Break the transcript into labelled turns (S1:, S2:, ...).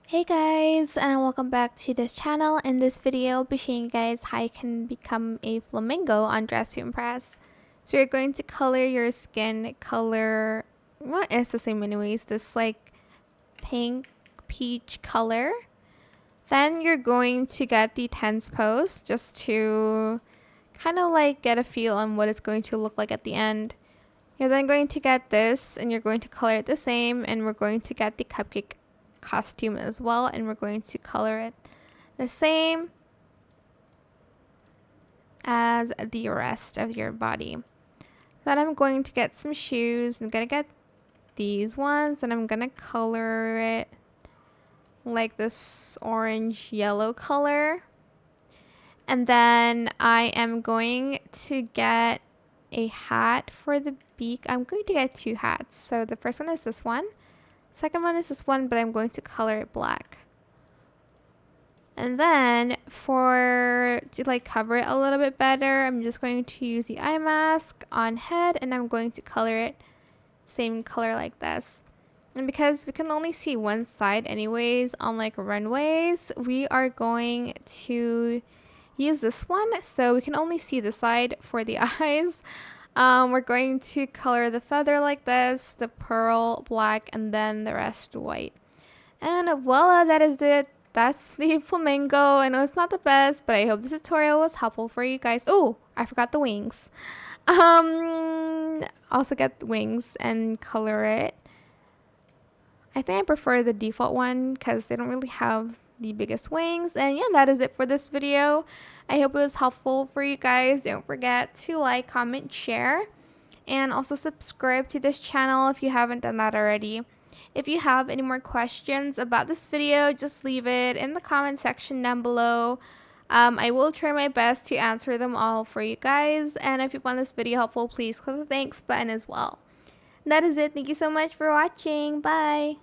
S1: Hey guys, and welcome back to this channel. In this video, I'll be showing you guys how you can become a flamingo on Dress to Impress. So you're going to color your skin color, well, it's the same anyways, this like pink peach color. Then you're going to get the tense pose just to kind of like get a feel on what it's going to look like at the end. You're then going to get this and you're going to color it the same, and we're going to get the cupcake costume as well, and we're going to color it the same as the rest of your body. Then I'm going to get some shoes. I'm gonna get these ones and I'm gonna color it like this orange yellow color. And then I am going to get a hat for the beak. I'm going to get two hats. So the first one is this one. Second one is this one, but I'm going to color it black. And then to like cover it a little bit better, I'm just going to use the eye mask on head, and I'm going to color it same color like this. And because we can only see one side anyways on like runways, we are going to use this one so we can only see the side for the eyes. We're going to color the feather like this, the pearl black, and then the rest white. And voila, that is it. That's the flamingo. I know it's not the best, but I hope this tutorial was helpful for you guys. Oh, I forgot the wings. Also get the wings and color it. I think I prefer the default one because they don't really have the biggest wings. And yeah, that is it for this video. I hope it was helpful for you guys. Don't forget to like, comment, share, and also subscribe to this channel if you haven't done that already. If you have any more questions about this video, just leave it in the comment section down below. I will try my best to answer them all for you guys. And if you found this video helpful, please click the thanks button as well. That is it. Thank you so much for watching. Bye.